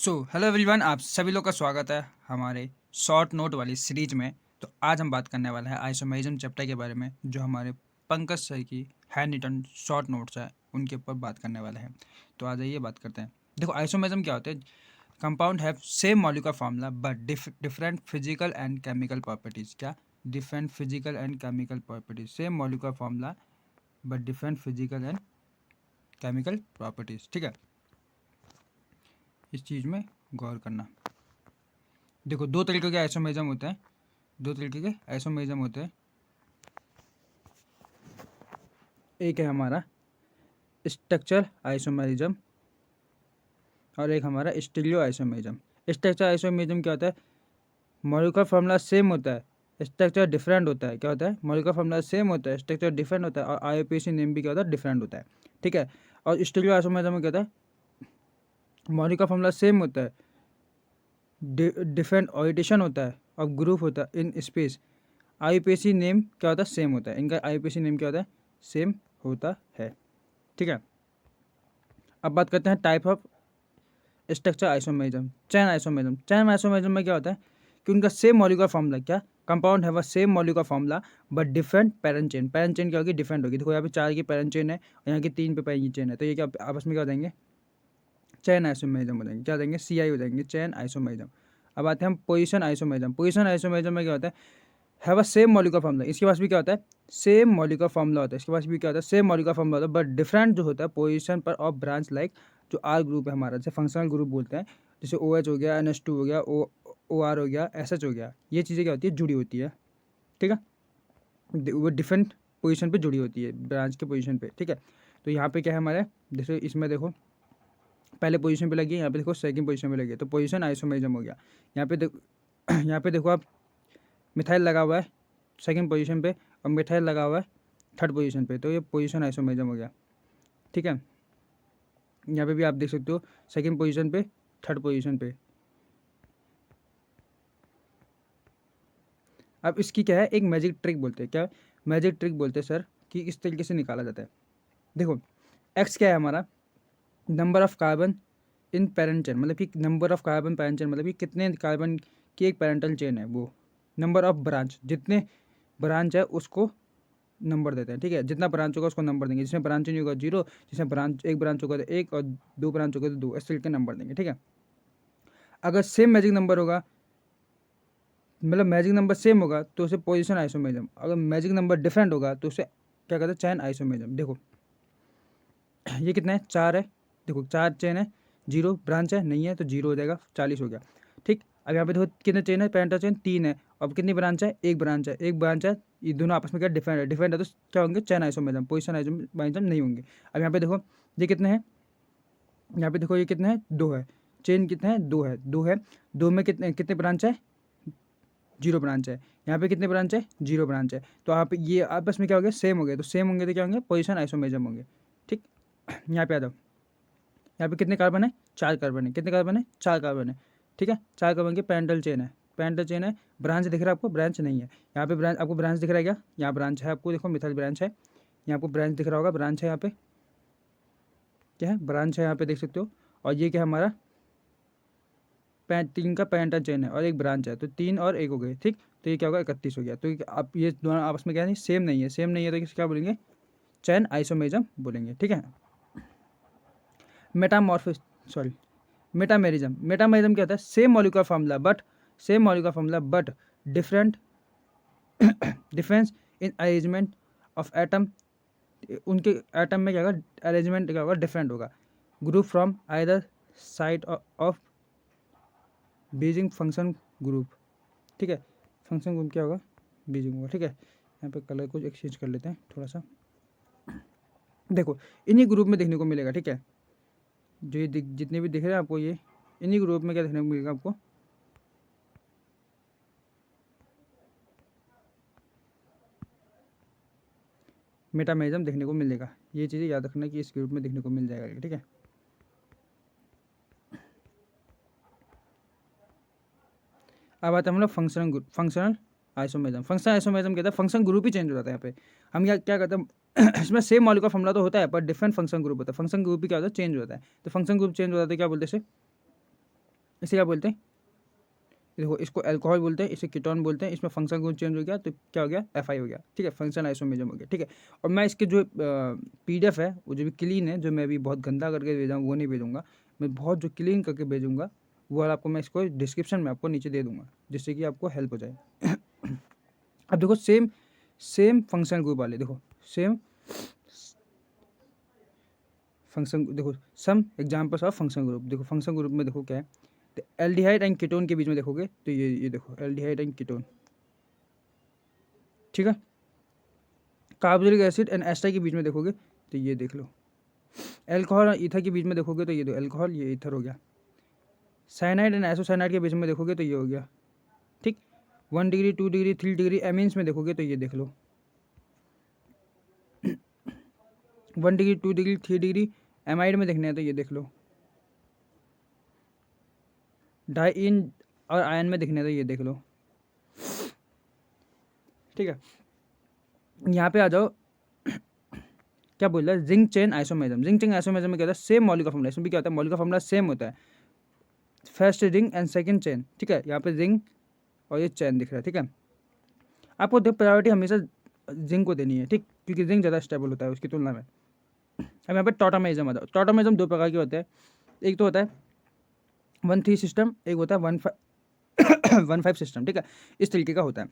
Hello everyone, आप सभी लोग का स्वागत है हमारे शॉर्ट नोट वाली सीरीज में। तो आज हम बात करने वाले हैं आइसोमेरिज्म चैप्टर के बारे में, जो हमारे पंकज सर की हैंड रिटन शॉर्ट नोट्स है उनके ऊपर बात करने वाले हैं। तो आ जाइए बात करते हैं। देखो, आइसोमेरिज्म क्या होता है? Compound have same molecular formula but different physical and chemical properties. क्या? Different physical and chemical properties. Same molecular formula but different physical and chemical properties. ठीक है, इस चीज़ में गौर करना। देखो, दो तरीके के आइसोमेरिज्म होते हैं। दो तरीके के आइसोमेरिज्म होते हैं। एक है हमारा स्ट्रक्चर आइसोमेरिज्म और एक हमारा स्टीरियो आइसोमेरिज्म। स्ट्रक्चर आइसोमेरिज्म क्या होता है? मॉलिक्यूलर फार्मूला सेम होता है, स्ट्रक्चर डिफरेंट होता है। क्या होता है? मॉलिक्यूलर फार्मूला सेम होता है, स्ट्रक्चर डिफरेंट होता है, और आईयूपीएसी नेम भी क्या होता है? डिफरेंट होता है। ठीक है। और स्टीरियो आइसोमेरिज्म में क्या होता है? मॉलिक्यूलर फार्मूला सेम होता है, डिफरेंट ओरिएंटेशन होता है और ग्रुप होता है इन स्पेस। आईयूपीएसी नेम क्या होता है? सेम होता है। इनका आईयूपीएसी नेम क्या होता है? सेम होता है। ठीक है। अब बात करते हैं type of structure isomerism. Chain isomerism. Chain isomerism में क्या होता है कि उनका सेम मॉलिक्यूलर फार्मूला, क्या? कंपाउंड है same molecular formula but different parent chain. Parent chain क्या होगी? डिफरेंट होगी। देखो, यहाँ पे 4 की पैरेंट चेन है और यहाँ की 3 पे पैरेंट चेन है, तो ये क्या आपस में क्या हो जाएंगे? चैन आइसोमेरिज्म हो जाएंगे। क्या हो जाएंगे? CI हो जाएंगे, चैन आइसोमेरिज्म। अब आते हैं हम पोजीशन आइसोमेरिज्म। पोजीशन आइसोमेरिज्म में क्या होता है? Have a same molecular formula. इसके पास भी क्या होता है? सेम मॉलिक्यूलर फार्मूला होता है। इसके पास भी क्या होता है? सेम मॉलिक्यूलर फार्मूला होता है बट डिफरेंट जो होता है पोजीशन पर ऑफ ब्रांच, लाइक जो आर ग्रुप है हमारा, जैसे फंक्शनल ग्रुप बोलते हैं, जैसे OH हो गया, NH2 हो गया, OR हो गया, SH हो गया। ये चीज़ें क्या होती है? जुड़ी होती है। ठीक है। वो डिफरेंट पोजीशन पे जुड़ी होती है, ब्रांच के पोजीशन पे। ठीक है। तो यहाँ पे क्या है हमारे? जैसे इसमें देखो, पहले पोजीशन पे लगी है, यहाँ पे देखो सेकंड पोजीशन पे लगी है, तो पोजीशन आइसोमेरिज्म हो गया। यहाँ पे देखो यहाँ पे देखो आप, मिथाइल लगा हुआ है सेकंड पोजीशन पे और मिथाइल लगा हुआ है थर्ड पोजीशन पे, तो ये पोजीशन आइसोमेरिज्म हो गया। ठीक है। यहाँ पे भी आप देख सकते हो सेकंड पोजीशन पे, थर्ड पोजीशन पे। अब इसकी क्या है? एक मैजिक ट्रिक बोलते हैं। क्या मैजिक ट्रिक बोलते हैं सर? कि इस तरीके से निकाला जाता है। देखो, एक्स क्या है हमारा? Number of carbon in parent chain, मतलब कि number of carbon parent chain, मतलब कि कितने कार्बन की एक पेरेंटल चेन है वो। नंबर ऑफ ब्रांच, जितने ब्रांच है उसको नंबर देते हैं। ठीक है। जितना ब्रांच होगा उसको नंबर देंगे। जिसमें ब्रांच नहीं होगा 0, जिसमें एक ब्रांच होगा तो 1 और 2 ब्रांच होगा तो 2, ऐसे करके नंबर देंगे। ठीक है। अगर सेम मैजिक नंबर होगा, मतलब मैजिक नंबर सेम होगा, तो उसे पोजीशन आइसोमेरिज्म। अगर मैजिक नंबर डिफरेंट होगा तो उसे क्या कहते हैं? चैन आइसोमेरिज्म। देखो, ये कितना है? 4 है। देखो, 4 चेन है, 0 ब्रांच है, नहीं है तो 0 हो जाएगा, 40 हो गया। ठीक। अब यहाँ पे देखो कितने चेन है? पेरेंटल चेन 3 है। अब कितनी ब्रांच है? एक ब्रांच है, एक ब्रांच है। ये दोनों आपस में क्या? डिफरेंट है। डिफरेंट है तो क्या होंगे? चैन आइसोमेरिज्म, पोजीशन आइसोमेरिज्म नहीं होंगे। अब यहाँ पे देखो, ये कितने हैं? यहाँ पे देखो, ये कितने हैं? 2 है। चेन कितने हैं? 2 है, 2 है। 2 में कितने कितने ब्रांच है? 0 ब्रांच है। यहाँ पे कितने ब्रांच है? 0 ब्रांच है। तो आप ये आपस में क्या हो गया? सेम हो गए। तो सेम होंगे तो क्या होंगे? पोजीशन आइसोमेरिज्म होंगे। ठीक। यहाँ पे आ जाओ। यहाँ पे कितने कार्बन है? 4 कार्बन है। कितने कार्बन है? 4 कार्बन है। ठीक है। 4 कार्बन की पेरेंटल चेन है। पेरेंटल चेन है। ब्रांच दिख रहा है आपको? ब्रांच नहीं है। यहाँ पे ब्रांच, आपको ब्रांच दिख रहा है क्या? यहाँ ब्रांच है आपको, देखो मिथाइल ब्रांच है। यहाँ आपको ब्रांच दिख रहा होगा, ब्रांच है यहाँ पे। क्या है? ब्रांच है यहाँ पे, देख सकते हो। और ये क्या है हमारा? 3 का पेरेंटल चेन है और एक ब्रांच है, तो 3 और 1 हो गए। ठीक। तो ये क्या होगा? 31 हो गया। तो आप ये दोनों आपस में क्या नहीं? सेम नहीं है। सेम नहीं है तो इसे क्या बोलेंगे? चैन आइसोमेरिज्म बोलेंगे। ठीक है। Metamorphosis sorry metamerism. मेटामेरिज्म क्या होता है? Same molecular formula but different difference in arrangement of atom. उनके एटम में क्या होगा? अरेंजमेंट क्या होगा? डिफरेंट होगा। Group from either side of Beijing function group. ठीक है। फंक्शन ग्रुप क्या होगा? बीजिंग होगा। ठीक है। यहाँ पे कलर कुछ एक्सचेंज कर लेते हैं थोड़ा सा। देखो, इन्हीं ग्रुप में देखने को मिलेगा। ठीक है। जो ये जितने भी दिख रहे हैं आपको, ये इन्हीं ग्रुप में क्या देखने को मिलेगा आपको? मेटामेरिज्म देखने को मिलेगा। ये चीज़ें याद रखना कि इस ग्रुप में देखने को मिल जाएगा। ठीक है। अब आते हैं हम लोग फंक्शनल आइसोमेरिज्म। फंक्शनल आइसोमेरिज्म कहता है फंक्शन ग्रुप ही चेंज हो जाता है। यहाँ पे हम क्या क्या करते हैं? इसमें सेम मॉलिक्यूलर फार्मूला तो होता है पर डिफरेंट फंक्शन ग्रुप होता है। फंक्शन ग्रुप भी क्या होता है? चेंज हो जाता है। तो फंक्शन ग्रुप चेंज हो जाता है, क्या बोलते हैं इसे? इसे क्या बोलते हैं, देखो इसको अल्कोहल बोलते हैं, इसे कीटोन बोलते हैं। इसमें फंक्शन ग्रुप चेंज हो गया तो क्या हो गया, FI हो गया, ठीक है, फंक्शन आइसोमेरिज्म हो गया, ठीक है। और मैं इसके जो PDF है वो जो भी क्लीन है, जो मैं अभी बहुत गंदा करके भेजा हूँ वो नहीं भेजूंगा, मैं बहुत जो क्लीन करके भेजूंगा वो वाला आपको मैं इसको डिस्क्रिप्शन में आपको नीचे दे दूंगा, जिससे कि आपको हेल्प हो जाए। अब देखो सेम सेम फंक्शन ग्रुप वाले, देखो सेम फंक्शन, देखो some examples of function group, देखो फंक्शन ग्रुप में देखो क्या है, तो एल्डिहाइड एंड कीटोन के बीच में देखोगे तो ये देखो एल्डिहाइड एंड कीटोन, ठीक है। कार्बोक्सिलिक एसिड एंड एस्टर के बीच में देखोगे तो ये देख लो, एल्कोहल और ईथर के बीच में देखोगे तो ये दो एल्कोहल, ये ईथर हो गया। साइनाइड एंड आइसोसाइनाइड के बीच में देखोगे तो ये हो गया, ठीक। 1 डिग्री 2 डिग्री 3 डिग्री एमीन्स में देखोगे तो ये देख लो 1 डिग्री 2 डिग्री 3 डिग्री एमाइड में देखना है तो ये देख लो, डाइइन और आयन में देखना है तो ये देख लो, ठीक है। यहाँ पे आ जाओ, क्या बोल रहा है, zinc chain isomerism, zinc chain isomerism में क्या होता है, सेम मॉलिक्यूलर फॉर्मूला, इसमें भी क्या होता है, मॉलिक्यूलर फॉर्मूला सेम होता है, first ring and second chain, ठीक है। यहाँ पे रिंग और ये चेन दिख रहा है, ठीक है। आपको देख प्रायोरिटी हमेशा जिंक को देनी है, ठीक, क्योंकि जिंक ज़्यादा स्टेबल होता है उसकी तुलना में। अब यहाँ पे टॉटामेरिज्म आता है, टॉटामेरिज्म 2 प्रकार के होते हैं, एक तो होता है 1-3 सिस्टम, एक होता है 1-5 सिस्टम, ठीक है, इस तरीके का होता है,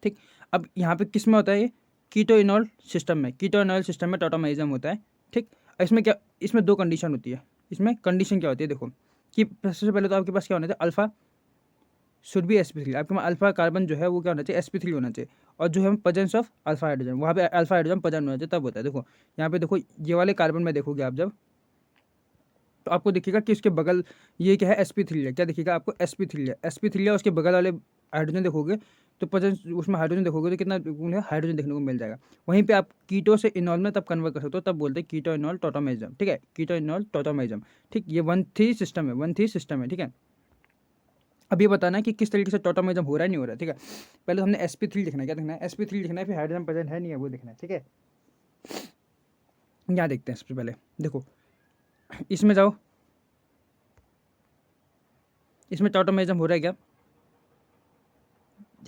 ठीक। अब यहाँ पे किस में होता है, ये कीटोइनॉल सिस्टम में, कीटोइनॉल सिस्टम में टॉटामेरिज्म होता है, ठीक। इसमें क्या, इसमें 2 कंडीशन होती है, इसमें कंडीशन क्या होती है, देखो कि सबसे पहले तो आपके पास क्या होना चाहिए, अल्फा शुड बी sp3, आपके पास अल्फा कार्बन जो है वो क्या होना चाहिए, sp3 होना चाहिए, और जो है प्रेजेंस ऑफ अल्फा हाइड्रोजन, वहाँ पे अल्फा हाइड्रोजन प्रेजेंट होना चाहिए तब होता है। देखो यहाँ पे देखो ये वाले कार्बन में देखोगे आप जब, तो आपको दिखेगा कि उसके बगल ये क्या है, sp3 है, क्या दिखेगा आपको, sp3 है, sp3 है, उसके बगल वाले हाइड्रोजन देखोगे तो प्रेजेंस उसमें हाइड्रोजन देखोगे तो कितना हाइड्रोजन देखने को मिल जाएगा। वहीं पे आप कीटो से इनॉल में तब कन्वर्ट कर सकते हो, तब बोलते हैं कीटो इनॉल टॉटामेरिज्म, ठीक है, कीटो इनॉल टॉटामेरिज्म, ठीक। ये 1-3 सिस्टम है, 1-3 सिस्टम है, ठीक है। अब ये बताना है कि किस तरीके से टॉटामेरिज्म हो रहा है, नहीं हो रहा है, ठीक है। पहले तो हमने sp3 लिखना है, क्या लिखना है, sp3 लिखना है, फिर हाइड्रोजन प्रेजेंट है नहीं है वो लिखना है, ठीक है। यहाँ देखते हैं, सबसे पहले देखो इसमें जाओ, इसमें टॉटामेरिज्म हो रहा है क्या,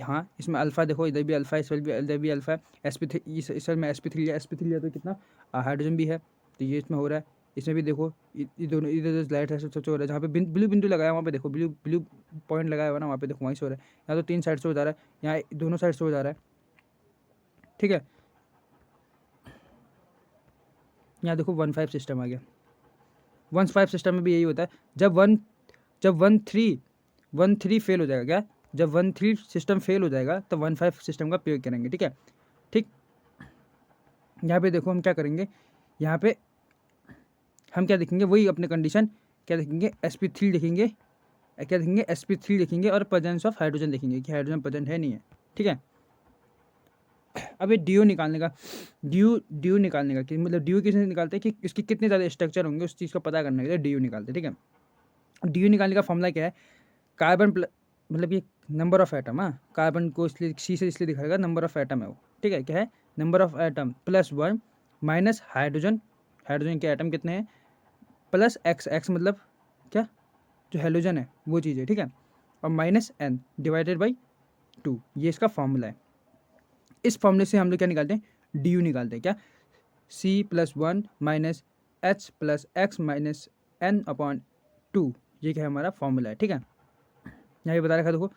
हाँ इसमें अल्फा देखो, इधर भी अल्फा, इधर भी अल्फा, sp3 इस में sp3 है, sp3 है तो कितना हाइड्रोजन भी है, तो ये इसमें हो रहा है। इसमें भी देखो ये दोनों इधर लाइट है सब हो रहा है, जहाँ पे ब्लू बिंदु लगाया वहाँ पे देखो, ब्लू ब्लू पॉइंट लगाया हुआ ना, वहाँ पे देखो वहीं से हो रहा है। यहाँ तो 3 साइड से हो जा रहा है, यहाँ दोनों साइड से हो जा रहा है, ठीक है। यहाँ देखो 1-5 सिस्टम आ गया, 1-5 सिस्टम में भी यही होता है, जब 1-3 फेल हो जाएगा, क्या, जब 1-3 सिस्टम फेल हो जाएगा तो 1-5 सिस्टम का प्रयोग करेंगे, ठीक है, ठीक। यहाँ पे देखो हम क्या करेंगे, यहाँ पे हम क्या देखेंगे, वही अपने कंडीशन क्या देखेंगे, sp3 देखेंगे, क्या देखेंगे, sp3 देखेंगे और प्रेजेंस ऑफ हाइड्रोजन देखेंगे कि हाइड्रोजन प्रेजेंट है नहीं है, ठीक है। अब ये डी निकालने का, डी निकालने का कि मतलब डी किसने निकालते हैं कि इसकी कितने ज़्यादा स्ट्रक्चर होंगे उस चीज़ को पता करने के लिए डी निकालते हैं, ठीक है। डी निकालने का फॉर्मूला क्या है, कार्बन मतलब ये नंबर ऑफ एटम, हाँ कार्बन को इसलिए सी से इसलिए दिखाएगा नंबर ऑफ एटम है वो, ठीक है, क्या है, number of atom +1 minus hydrogen, hydrogen के एटम कितने हैं, प्लस एक्स मतलब क्या, जो हेलोजन है वो चीज़ है, ठीक है, और माइनस n डिवाइडेड बाई 2, ये इसका फॉर्मूला है। इस फॉर्मूले से हम लोग क्या निकालते हैं, डी निकालते हैं, क्या, C+1 minus H plus x minus n/2, ये क्या है हमारा फॉर्मूला है, ठीक है। यहाँ पे बता रखा देखो,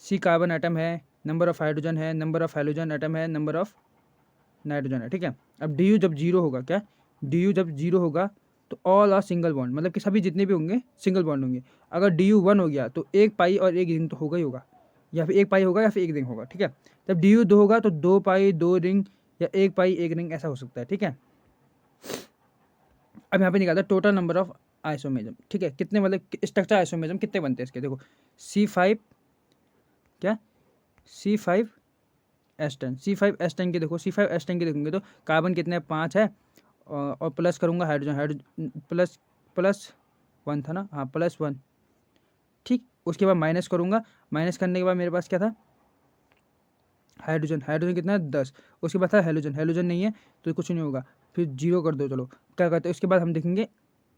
C कार्बन एटम है, नंबर ऑफ हाइड्रोजन है, नंबर ऑफ हेलोजन एटम है, नंबर ऑफ नाइट्रोजन है, ठीक है। अब डी जब जीरो होगा, क्या, डी जब जीरो होगा तो ऑल आर सिंगल बॉन्ड, मतलब कि सभी जितने भी होंगे सिंगल बॉन्ड होंगे। अगर डी 1 हो गया तो 1 पाई और 1 रिंग तो होगा ही होगा, या फिर 1 पाई होगा या फिर 1 रिंग होगा, ठीक है। जब डी 2 होगा तो 2 पाई 2 रिंग या 1 पाई 1 रिंग ऐसा हो सकता है, ठीक है। अब यहाँ पे निकालता है टोटल नंबर ऑफ आइसोमेरिज्म, ठीक है, कितने मतलब स्ट्रक्चर आइसोमेरिज्म कितने बनते हैं इसके, देखो C5 क्या, C5 S10 के देखो, C5S10 के देखोगे तो कार्बन कितने 5 है, और प्लस करूँगा हाइड्रोजन +1 था ना, हाँ +1, ठीक। उसके बाद माइनस करूँगा, माइनस करने के बाद मेरे पास क्या था, हाइड्रोजन कितना है 10, उसके बाद था हेलोजन नहीं है तो कुछ नहीं होगा, फिर जीरो कर दो, चलो क्या करते हैं उसके बाद हम देखेंगे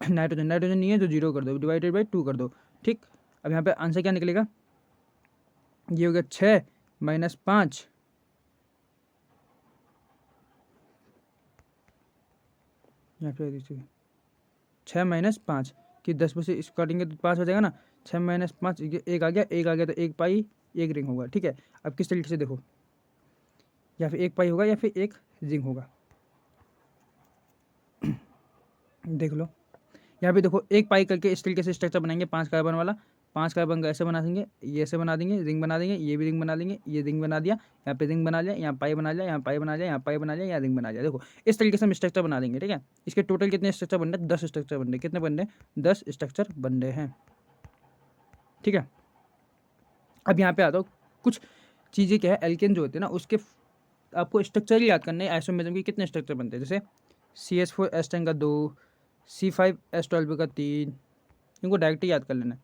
नाइट्रोजन, नाइट्रोजन नहीं है तो 0 कर दो, डिवाइडेड बाई 2 कर दो। ठीक, अब यहाँ पे आंसर क्या निकलेगा, ये हो गया 6 माइनस 5, यहाँ पे 6 माइनस 5 कि 10 में से इसको काटेंगे तो 5 हो जाएगा ना। 6 माइनस 5 एक आ गया, एक आ गया तो 1 पाई 1 रिंग होगा। ठीक है, अब किस तरीके से देखो, या फिर 1 पाई होगा या फिर 1 रिंग होगा, देख लो। यहाँ पे देखो 1 पाई करके इस तरीके से स्ट्रक्चर बनाएंगे 5 कार्बन वाला, 5 कार्बन का ऐसे बना देंगे, ये ऐसे बना देंगे, रिंग बना देंगे, ये भी रिंग बना देंगे, ये रिंग बना दिया, यहाँ पे रिंग बना लिया, यहाँ पाई बना लिया, यहाँ पाई बना लिया, यहाँ पाई बना लिया, यहाँ रिंग बना लिया। देखो इस तरीके से हम स्ट्रक्चर बना देंगे। ठीक है, इसके टोटल कितने स्ट्रक्चर बन रहे हैं, 10 स्ट्रक्चर बन रहे हैं। कितने बन रहे हैं, 10 स्ट्रक्चर बन रहे हैं। ठीक है, अब यहाँ पे आ जाओ, कुछ चीज़ें क्या है, एल्केन जो होते हैं ना उसके आपको स्ट्रक्चर ही याद करने हैं। आइसोमेरिज्म के कितने स्ट्रक्चर बनते हैं, जैसे CH4H10 का 2, C5H12 का 3, इनको डायरेक्ट ही याद कर लेना।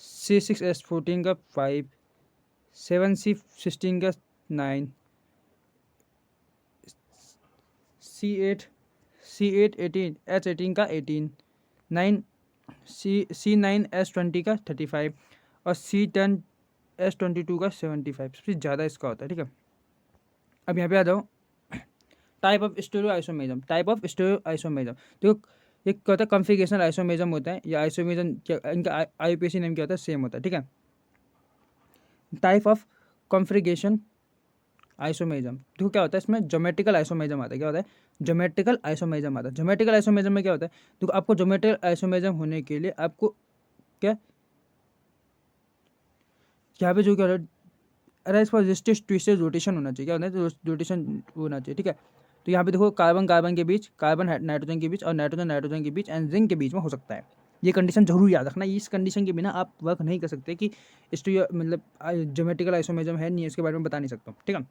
C6H14 का 5, 7C16 का 9, C8 H18 का 18, 9 C9H20 का 35 और C10H22 का 75, सबसे ज़्यादा इसका होता है। ठीक है, अब यहाँ पे आ जाओ, type of stereo isomerism, type of stereo isomerism. देखो एक क्या होता है, कॉन्फ़िगरेशनल आइसोमेरिज्म होता है, या आइसोमेरिज्म क्या, इनका IUPAC नेम क्या होता है, सेम होता है। ठीक है, टाइप ऑफ कॉन्फ़िगरेशन आइसोमेरिज्म, देखो क्या होता है, इसमें ज्योमेट्रिकल आइसोमेरिज्म आता है। क्या होता है, ज्योमेट्रिकल आइसोमेरिज्म आता है। ज्योमेट्रिकल आइसोमेरिज्म में क्या होता है, देखो आपको ज्योमेट्रिकल आइसोमेरिज्म होने के लिए आपको क्या, यहाँ पे जो क्या होता है, अरे इस पर रेजिस्टिव ट्विस्टेड रोटेशन होना चाहिए। क्या होना है, रोटेशन होना चाहिए। ठीक है, तो यहाँ पे देखो कार्बन कार्बन के बीच, कार्बन नाइट्रोजन के बीच और नाइट्रोजन नाइट्रोजन के बीच एंड जिंक के बीच में हो सकता है। ये कंडीशन जरूर याद रखना, इस कंडीशन के बिना आप वर्क नहीं कर सकते कि स्टीरियो मतलब ज्योमेट्रिकल आइसोमेरिज्म है नहीं है, इसके बारे में बता नहीं सकता। ठीक है,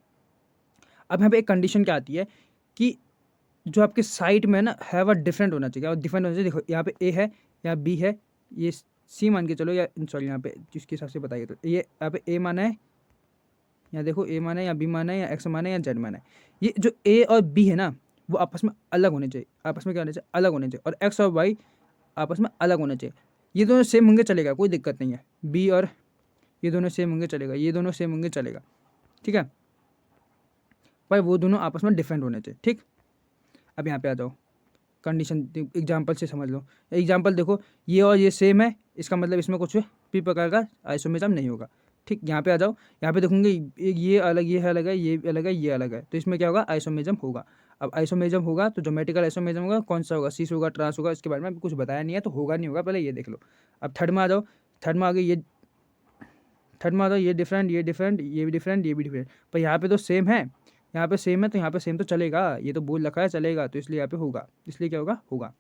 अब यहाँ पे एक कंडीशन क्या आती है कि जो आपके साइड में ना हैव अ डिफरेंट होना चाहिए, और डिफरेंट होना चाहिए। देखो यहाँ पे ए है, यहाँ बी है, ये सी मान के चलो, या सॉरी यहाँ पे जिसके हिसाब से बताइए, तो ये यहाँ पे ए माना है, यहाँ देखो ए माना है, या बी माना है, या एक्स माना है, या जेड माना है। ये जो ए और बी है ना वो आपस में अलग होने चाहिए, आपस में क्या होने चाहिए, अलग होने चाहिए। और एक्स और वाई आपस में अलग होने चाहिए। ये दोनों सेम होंगे चलेगा, कोई दिक्कत नहीं है। बी और ये दोनों सेम होंगे चलेगा, ये दोनों सेम होंगे चलेगा। ठीक है, पर वो दोनों आपस में डिफरेंट होने चाहिए। ठीक, अब यहाँ पे आ जाओ, कंडीशन एग्जाम्पल से समझ लो। एग्जाम्पल देखो, ये और ये सेम है, इसका मतलब इसमें कुछ भी प्रकार का आइसोमेरिज्म नहीं होगा। ठीक, यहाँ पे आ जाओ, यहाँ पे देखोगे ये अलग, ये अलग है, ये अलग है, ये अलग है, तो इसमें क्या होगा, आइसोमेरिज्म होगा। अब आइसोमेरिज्म होगा तो ज्योमेट्रिकल आइसोमेरिज्म होगा, कौन सा होगा, सीस होगा, ट्रांस होगा, इसके बारे में कुछ बताया नहीं है तो होगा नहीं होगा, पहले ये देख लो। अब थर्ड में आ जाओ, थर्ड में आ गई ये, थर्ड में आ जाओ, ये डिफरेंट, ये डिफरेंट, ये भी डिफरेंट, ये भी डिफरेंट, पर यहाँ पे तो सेम है, यहाँ पे सेम है तो यहाँ पे सेम तो चलेगा, ये तो बोल रखा है चलेगा, तो इसलिए यहाँ पे होगा, इसलिए क्या होगा, होगा।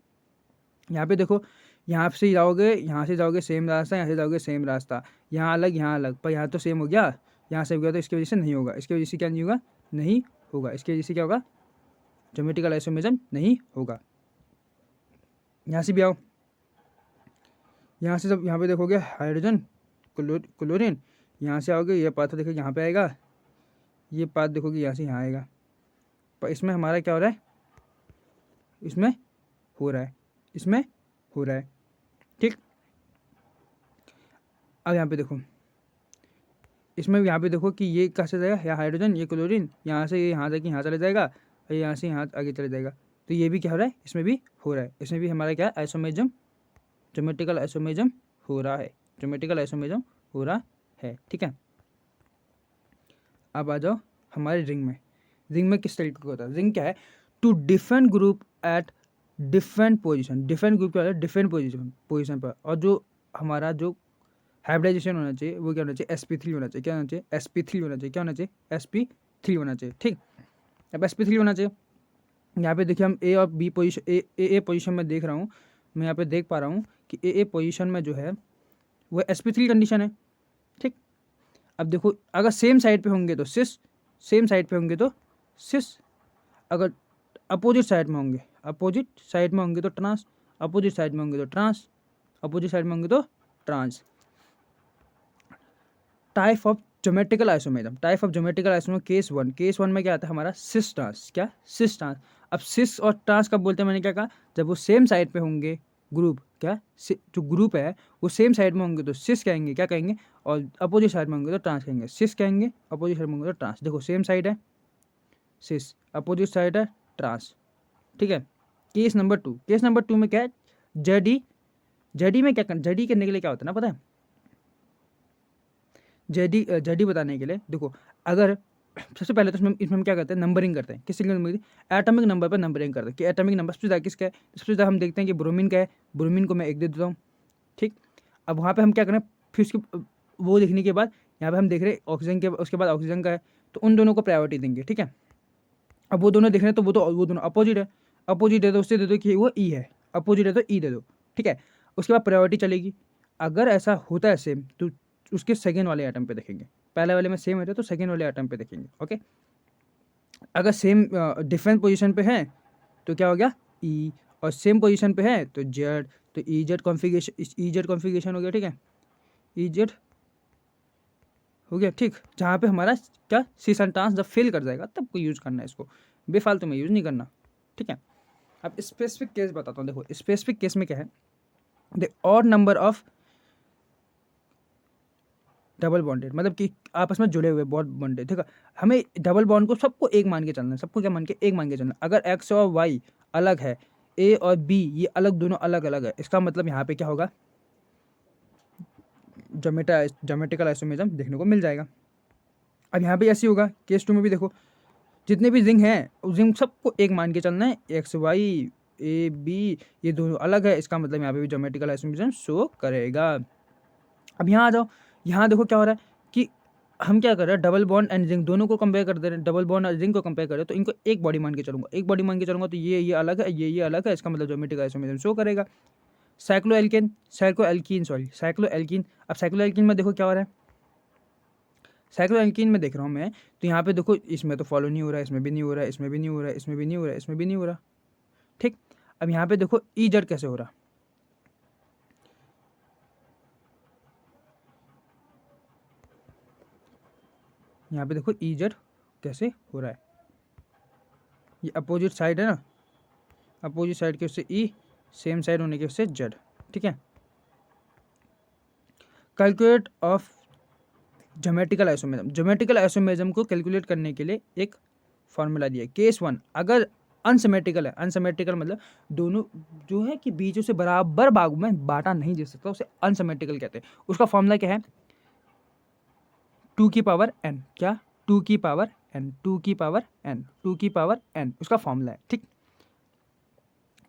यहाँ पे देखो, यहाँ से जाओगे, यहाँ से जाओगे सेम रास्ता, यहाँ से जाओगे सेम रास्ता, यहाँ अलग, पर यहाँ तो सेम हो गया, यहाँ से हो गया, तो इसकी वजह से नहीं होगा, इसकी वजह से क्या नहीं होगा, नहीं होगा, इसकी वजह से क्या होगा, ज्योमेट्रिकल आइसोमेरिज्म नहीं होगा। यहाँ से भी आओ, यहाँ से जब यहाँ पे देखोगे हाइड्रोजन क्लोरीन, यहाँ से आओगे, ये पाथ देखो यहाँ पे आएगा, ये पाथ देखोगे यहाँ से यहाँ आएगा, पर इसमें हमारा क्या हो रहा है, इसमें हो रहा है, इसमें हो रहा है। ठीक, अब यहाँ पे देखो, इसमें यहाँ पे देखो कि ये कहाँ से जाएगा, यहाँ हाइड्रोजन, ये क्लोरीन, यहाँ से ये यहाँ जाके यहाँ चले जाएगा, और यहाँ से यहाँ आगे चले जाएगा, तो ये भी क्या हो रहा है, इसमें भी हो रहा है, इसमें भी हमारा क्या है, आइसोमेरिज्म, ज्योमेट्रिकल आइसोमेरिज्म हो रहा है, ज्योमेट्रिकल आइसोमेरिज्म हो रहा है। ठीक है, अब आ जाओ हमारे रिंग में। रिंग में किस तरीके का होता है, रिंग क्या है, two different group at different position, different group क्या होता है, डिफरेंट पोजिशन पर, और जो हमारा जो हाइब्रिडाइजेशन होना चाहिए वो क्या होना चाहिए, sp3 होना चाहिए। क्या होना चाहिए, sp3 होना चाहिए। क्या होना चाहिए, sp3 होना चाहिए। ठीक, अब sp3 होना चाहिए। यहाँ पे देखिए हम ए और बी पोजीशन, ए पोजीशन में देख रहा हूँ, मैं यहाँ पे देख पा रहा हूँ कि ए पोजीशन में जो है वो sp3 कंडीशन है। ठीक, अब देखो अगर सेम साइड पे होंगे तो सिस, सेम साइड पे होंगे तो सिस, अगर अपोजिट साइड में होंगे, अपोजिट साइड में होंगे तो ट्रांस, अपोजिट साइड में होंगे तो ट्रांस, अपोजिट साइड में होंगे तो trans. Type of geometrical isomerism, type of geometrical isomerism, case one में क्या आता है हमारा सिस ट्रांस, क्या सिस ट्रांस। अब सिस और ट्रांस कब बोलते हैं, मैंने क्या कहा, जब वो सेम साइड पे होंगे ग्रुप, क्या जो ग्रुप है वो सेम साइड में होंगे तो सिस कहेंगे, क्या कहेंगे, और अपोजिट साइड में होंगे तो ट्रांस कहेंगे। सिस कहेंगे, अपोजिट साइड में होंगे तो ट्रांस। देखो सेम साइड है सिस, अपोजिट साइड है ट्रांस, ठीक है। केस नंबर टू में क्या है, जेडी। जेडी में क्या करना, जेडी करने के लिए क्या होता है ना, पता है, जेडी बताने के लिए देखो, अगर सबसे पहले तो इसमें हम क्या करते हैं, नंबरिंग करते हैं। किस नंबर, एटॉमिक नंबर पर नंबरिंग करते हैं कि एटॉमिक नंबर सबसे ज़्यादा किसका है। सबसे ज़्यादा हम देखते हैं कि ब्रोमीन का है, ब्रोमीन को मैं 1 दे देता हूँ, ठीक। अब वहाँ पे हम क्या करें, फिर उसके वो देखने के बाद यहाँ पे हम देख रहे हैं ऑक्सीजन के, उसके बाद ऑक्सीजन का है, तो उन दोनों को प्रायोरिटी देंगे, ठीक है। अब वो दोनों देख रहे हैं तो वो दोनों अपोजिट है, अपोजिट है तो उससे दे दो कि वो ई है, अपोजिट है तो ई दे दो, ठीक है। उसके बाद प्रायोरिटी चलेगी। अगर ऐसा होता है सेम तो उसके सेकेंड वाले आइटम पे देखेंगे, पहले वाले में सेम है तो सेकेंड वाले आइटम पे देखेंगे, ओके। अगर सेम डिफरेंट पोजीशन पे है तो क्या हो गया ई, और सेम पोजीशन पे है तो जेड, तो ई जेड कॉन्फ़िगरेशन हो गया, ठीक है, ई जेड हो गया, ठीक। जहाँ पे हमारा क्या सी सेंटेंस जब फेल कर जाएगा तब को यूज़ करना है इसको, बेफालतू में यूज़ नहीं करना, ठीक है। अब स्पेसिफिक केस बताता हूँ। देखो स्पेसिफिक केस में क्या है, the odd number of double bonded, मतलब कि आपस में जुड़े हुए बहुत बॉन्डेड, ठीक है। हमें डबल बॉन्ड को सबको एक मान के चलना है, सबको क्या मान के, एक मान के चलना है। अगर एक्स और वाई अलग है, ए और बी ये अलग, दोनों अलग अलग है, इसका मतलब यहाँ पे क्या होगा, ज्योमेट्रिकल आइसोमेरिज्म देखने को मिल जाएगा। अब यहाँ पे ऐसे होगा, केस 2 में भी देखो, जितने भी जिंक हैं उस जिंक सबको एक मान के चलना है, एक्स वाई ए बी ये दोनों अलग है, इसका मतलब यहाँ पे भी ज्योमेट्रिकल आइसोमेरिज्म शो करेगा। अब यहाँ आ जाओ, यहाँ देखो क्या हो रहा है कि हम क्या कर रहे हैं, डबल बॉन्ड एंड जिंक दोनों को कंपेयर कर दे रहे हैं, डबल बॉन्ड और जिंक को कंपेयर कर रहे हैं, तो इनको एक बॉडी मान के चलूंगा, एक बॉडी मान के चलूंगा तो ये अलग है, ये अलग है, इसका मतलब ज्योमेट्रिकल आइसोमेरिज्म शो करेगा। साइक्लोएल्कीन, अब साइक्लोएल्कीन में देखो क्या हो रहा है, साइक्लोएल्कीन में देख रहा हूँ मैं, तो यहाँ पे देखो इसमें तो फॉलो नहीं हो रहा है, इसमें भी नहीं हो रहा है, इसमें भी नहीं हो रहा है, इसमें भी नहीं हो रहा है, इसमें भी नहीं हो रहा, ठीक। अब यहाँ पे देखो ई जेड कैसे हो रहा, यहाँ पे देखो ई जेड कैसे हो रहा है, ये अपोजिट साइड है ना, अपोजिट साइड के उससे ई, सेम साइड होने के उससे जेड, ठीक है। कैलकुलेट ऑफ ज्योमेट्रिकल आइसोमेरिज्म को कैलकुलेट करने के लिए एक फॉर्मूला दिया है। केस 1 अगर अनसिमेट्रिकल है, अनसिमेट्रिकल मतलब दोनों जो है कि बीचों से बराबर भाग में बांटा नहीं जा सकता, उसे अनसिमेट्रिकल कहते हैं। उसका फॉर्मूला क्या है, 2 की पावर n, क्या 2 की पावर n, 2 की पावर n, 2 की पावर n उसका फॉर्मूला है, ठीक।